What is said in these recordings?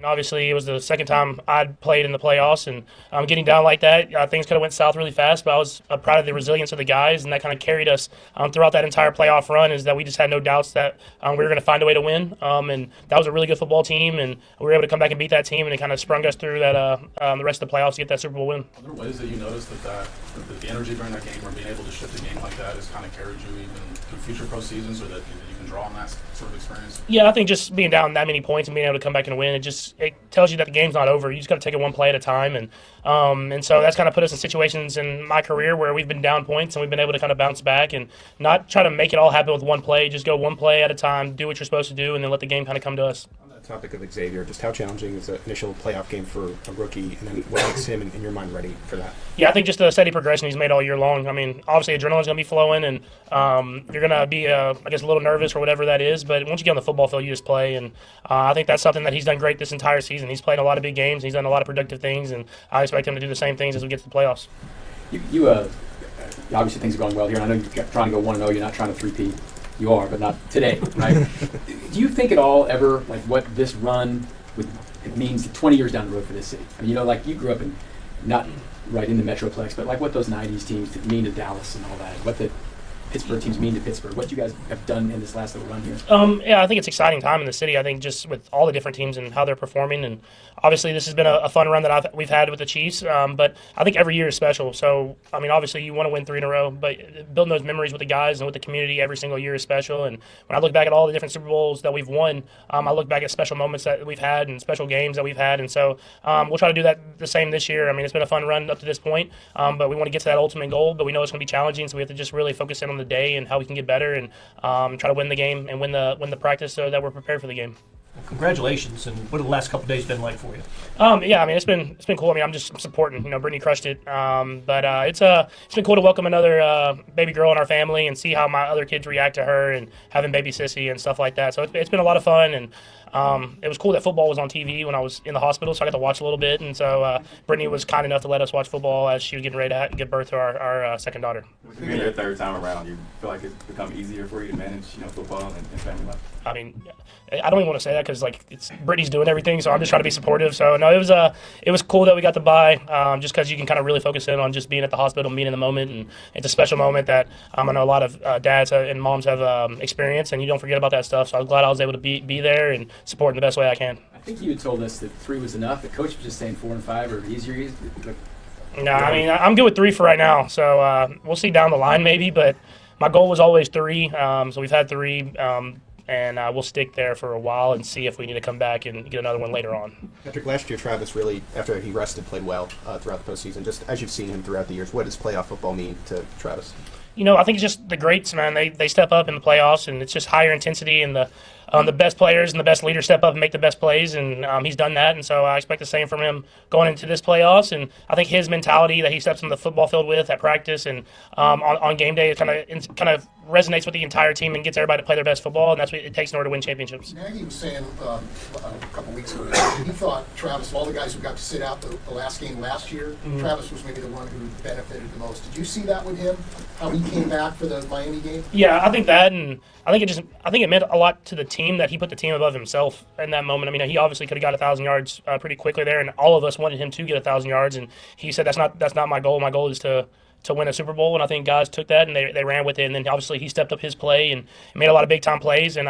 Obviously, it was the second time I'd played in the playoffs, and getting down like that, things could have went south really fast. But I was proud of the resilience of the guys, and that kind of carried us throughout that entire playoff run. Is that we just had no doubts that we were going to find a way to win, and that was a really good football team, and we were able to come back and beat that team, and it kind of sprung us through that the rest of the playoffs to get that Super Bowl win. Are there ways that you noticed that the energy during that game or being able to shift a game like that has kind of carried you even through future postseasons, or that you can draw on that sort of experience? Yeah, I think just being down that many points and being able to come back and win, it tells you that the game's not over. You just got to take it one play at a time, and so that's kind of put us in situations in my career where we've been down points and we've been able to kind of bounce back and not try to make it all happen with one play. Just go one play at a time, do what you're supposed to do, and then let the game kind of come to us. On that topic of Xavier, just how challenging is the initial playoff game for a rookie, and then what makes him, in your mind, ready for that? Yeah, I think just the steady progression he's made all year long. I mean, obviously adrenaline's going to be flowing, and you're going to be, I guess, a little nervous or whatever that is. But once you get on the football field, you just play, and I think that's something that he's done great this entire season. He's played a lot of big games. He's done a lot of productive things, and I expect him to do the same things as we get to the playoffs. You obviously things are going well here, and I know you're trying to go 1-0. You're not trying to 3-peat. You are, but not today, right? Do you think at all ever like what this run it means 20 years down the road for this city? I mean, like you grew up in not right in the Metroplex, but like what those '90s teams mean to Dallas and all that, what the Pittsburgh teams mean to Pittsburgh, what you guys have done in this last little run here. Yeah, I think it's an exciting time in the city. I think just with all the different teams and how they're performing, and obviously this has been a fun run that we've had with the Chiefs. But I think every year is special. So I mean, obviously you want to win 3 in a row, but building those memories with the guys and with the community every single year is special. And when I look back at all the different Super Bowls that we've won, I look back at special moments that we've had and special games that we've had. And so we'll try to do that the same this year. I mean, it's been a fun run up to this point, but we want to get to that ultimate goal. But we know it's going to be challenging, so we have to just really focus in on the day and how we can get better and try to win the game and win the practice so that we're prepared for the game. Well, congratulations! And what have the last couple of days been like for you? Yeah, I mean it's been cool. I mean I'm just supporting. Brittany crushed it, but it's been cool to welcome another baby girl in our family and see how my other kids react to her and having baby sissy and stuff like that. So it's been a lot of fun, and it was cool that football was on TV when I was in the hospital, so I got to watch a little bit. And so Brittany was kind enough to let us watch football as she was getting ready to give birth to our second daughter. Being your third time around, you feel like it's become easier for you to manage, football and family life? I mean, I don't even want to say that because it's Brittany's doing everything, so I'm just trying to be supportive. So no, it was cool that we got to buy, just because you can kind of really focus in on just being at the hospital, being in the moment, and it's a special moment that I know a lot of dads and moms have experienced, and you don't forget about that stuff. So I was glad I was able to be there and support in the best way I can. I think you had told us that 3 was enough. The coach was just saying 4 and 5 or easier. No, I mean I'm good with 3 for right now. So we'll see down the line maybe, but my goal was always 3. So we've had 3. And we'll stick there for a while and see if we need to come back and get another one later on. Patrick, last year Travis really, after he rested, played well throughout the postseason. Just as you've seen him throughout the years, what does playoff football mean to Travis? I think it's just the greats, man. They step up in the playoffs, and it's just higher intensity, and the best players and the best leaders step up and make the best plays, and he's done that. And so I expect the same from him going into this playoffs. And I think his mentality that he steps on the football field with at practice and on game day, it kind of resonates with the entire team and gets everybody to play their best football, and that's what it takes in order to win championships. Nagy was saying a couple weeks ago that he thought Travis, of all the guys who got to sit out the last game last year, Travis was maybe the one who benefited the most. Did you see that with him? How he came back for the Miami game? Yeah, I think that, and I think it meant a lot to the team that he put the team above himself in that moment. I mean, he obviously could have got 1,000 yards pretty quickly there, and all of us wanted him to get 1,000 yards, and he said that's not my goal. My goal is to win a Super Bowl, and I think guys took that and they ran with it, and then obviously he stepped up his play and made a lot of big-time plays, and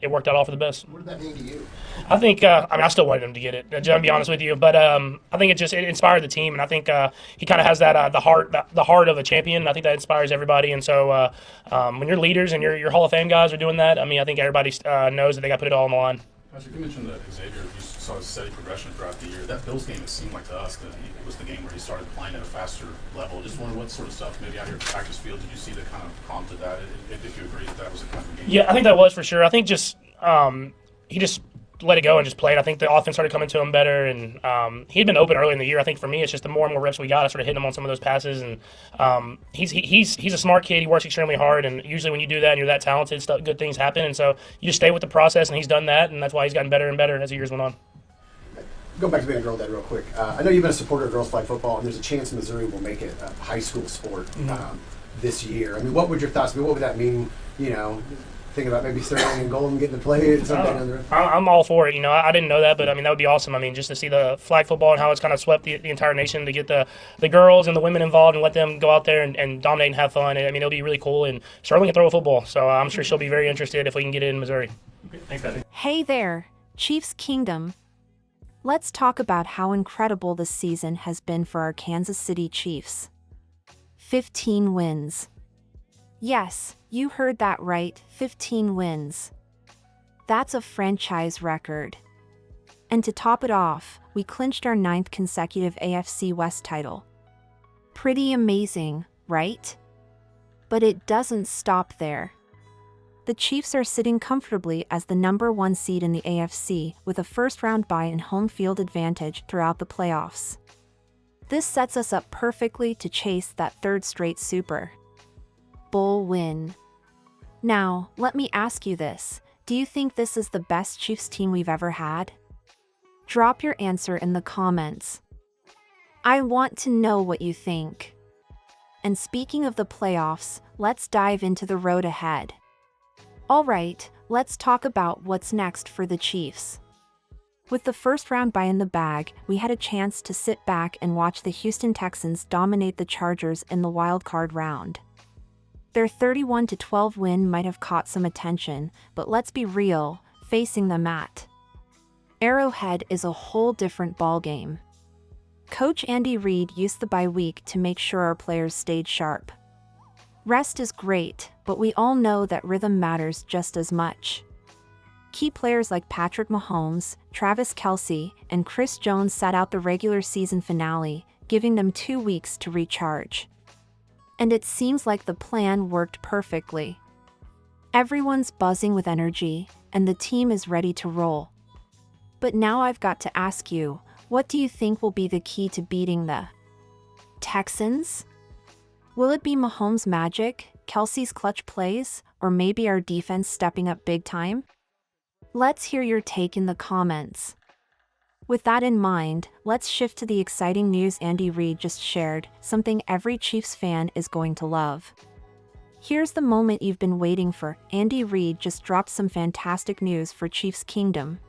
it worked out all for the best. What did that mean to you? I think, I still wanted him to get it, to be honest with you, but I think it inspired the team, and I think he kind of has that the heart of a champion, and I think that inspires everybody, and so when your leaders and your Hall of Fame guys are doing that, I mean, I think everybody knows that they got to put it all on the line. Patrick, you mentioned that Xavier, you saw a steady progression throughout the year. That Bills game, it seemed like to us that it was the game where he started playing at a faster level. Just wondering what sort of stuff, maybe out here at the practice field, did you see that kind of prompted that, if you agree that was the kind of game? Yeah, I think that was for sure. I think just he just let it go and just played. I think the offense started coming to him better, and he'd been open early in the year. I think for me, it's just the more and more reps we got, I started hitting him on some of those passes, and he's a smart kid. He works extremely hard, and usually when you do that and you're that talented, good things happen, and so you just stay with the process, and he's done that, and that's why he's gotten better and better as the years went on. Go back to being a girl dad real quick. I know you've been a supporter of girls flag football, and there's a chance Missouri will make it a high school sport this year. I mean, what would your thoughts be? What would that mean, thinking about maybe Sterling and Golden getting to play at some point down the road? I'm all for it. I didn't know that, but I mean that would be awesome. I mean, just to see the flag football and how it's kind of swept the entire nation, to get the girls and the women involved and let them go out there and dominate and have fun. I mean, it'll be really cool. And Sterling can throw a football, so I'm sure she'll be very interested if we can get it in Missouri. Okay, thanks, Patrick. Hey there, Chiefs Kingdom. Let's talk about how incredible this season has been for our Kansas City Chiefs. 15 wins. Yes, you heard that right, 15 wins. That's a franchise record. And to top it off, we clinched our 9th consecutive AFC West title. Pretty amazing, right? But it doesn't stop there. The Chiefs are sitting comfortably as the number 1 seed in the AFC with a first-round bye and home field advantage throughout the playoffs. This sets us up perfectly to chase that 3rd straight Super Bowl win. Now, let me ask you this. Do you think this is the best Chiefs team we've ever had? Drop your answer in the comments. I want to know what you think. And speaking of the playoffs, let's dive into the road ahead. Alright, let's talk about what's next for the Chiefs. With the first round bye in the bag, we had a chance to sit back and watch the Houston Texans dominate the Chargers in the wild card round. Their 31-12 win might have caught some attention, but let's be real, facing them at Arrowhead is a whole different ballgame. Coach Andy Reid used the bye week to make sure our players stayed sharp. Rest is great, but we all know that rhythm matters just as much. Key players like Patrick Mahomes, Travis Kelce, and Chris Jones sat out the regular season finale, giving them 2 weeks to recharge. And it seems like the plan worked perfectly. Everyone's buzzing with energy, and the team is ready to roll. But now I've got to ask you, what do you think will be the key to beating the Texans? Will it be Mahomes' magic, Kelce's clutch plays, or maybe our defense stepping up big time? Let's hear your take in the comments. With that in mind, let's shift to the exciting news Andy Reid just shared, something every Chiefs fan is going to love. Here's the moment you've been waiting for. Andy Reid just dropped some fantastic news for Chiefs Kingdom.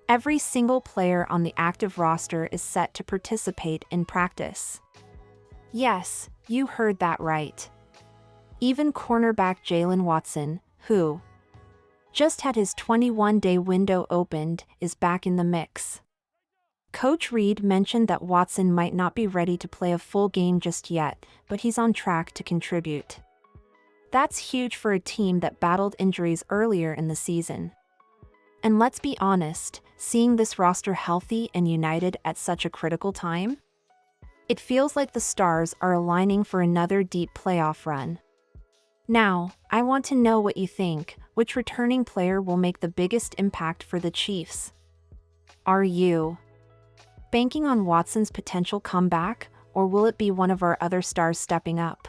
Every single player on the active roster is set to participate in practice. Yes, you heard that right. Even cornerback Jalen Watson, who just had his 21-day window opened, is back in the mix. Coach Reid mentioned that Watson might not be ready to play a full game just yet, but he's on track to contribute. That's huge for a team that battled injuries earlier in the season. And let's be honest, seeing this roster healthy and united at such a critical time? It feels like the stars are aligning for another deep playoff run. Now, I want to know what you think. Which returning player will make the biggest impact for the Chiefs? Are you banking on Watson's potential comeback, or will it be one of our other stars stepping up?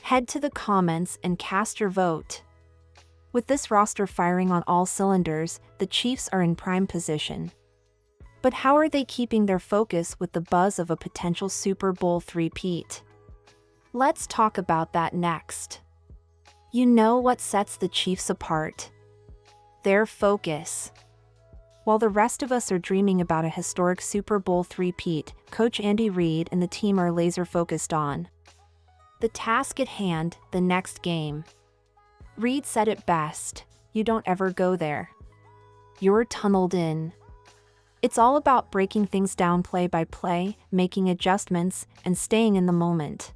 Head to the comments and cast your vote. With this roster firing on all cylinders, the Chiefs are in prime position. But how are they keeping their focus with the buzz of a potential Super Bowl three-peat? Let's talk about that next. You know what sets the Chiefs apart? Their focus. While the rest of us are dreaming about a historic Super Bowl three-peat, Coach Andy Reid and the team are laser-focused on the task at hand, the next game. Reid said it best, you don't ever go there. You're tunneled in. It's all about breaking things down play by play, making adjustments, and staying in the moment.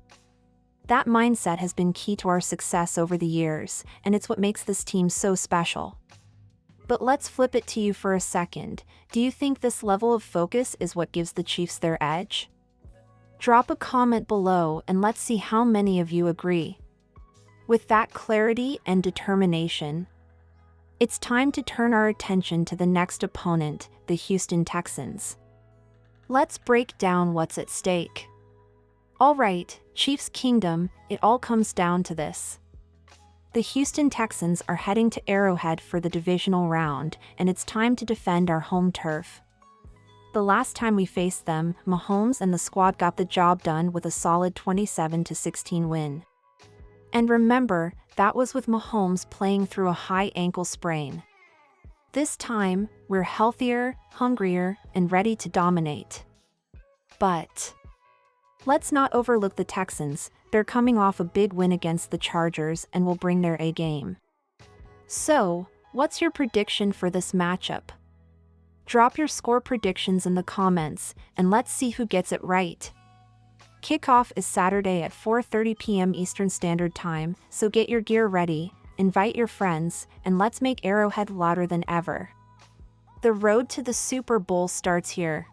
That mindset has been key to our success over the years, and it's what makes this team so special. But let's flip it to you for a second. Do you think this level of focus is what gives the Chiefs their edge? Drop a comment below and let's see how many of you agree. With that clarity and determination, it's time to turn our attention to the next opponent, the Houston Texans. Let's break down what's at stake. All right, Chiefs Kingdom, it all comes down to this. The Houston Texans are heading to Arrowhead for the divisional round, and it's time to defend our home turf. The last time we faced them, Mahomes and the squad got the job done with a solid 27-16 win. And remember, that was with Mahomes playing through a high ankle sprain. This time, we're healthier, hungrier, and ready to dominate. But let's not overlook the Texans. They're coming off a big win against the Chargers and will bring their A game. So, what's your prediction for this matchup? Drop your score predictions in the comments, and let's see who gets it right. Kickoff is Saturday at 4:30 p.m. Eastern Standard Time, so get your gear ready, invite your friends, and let's make Arrowhead louder than ever. The road to the Super Bowl starts here.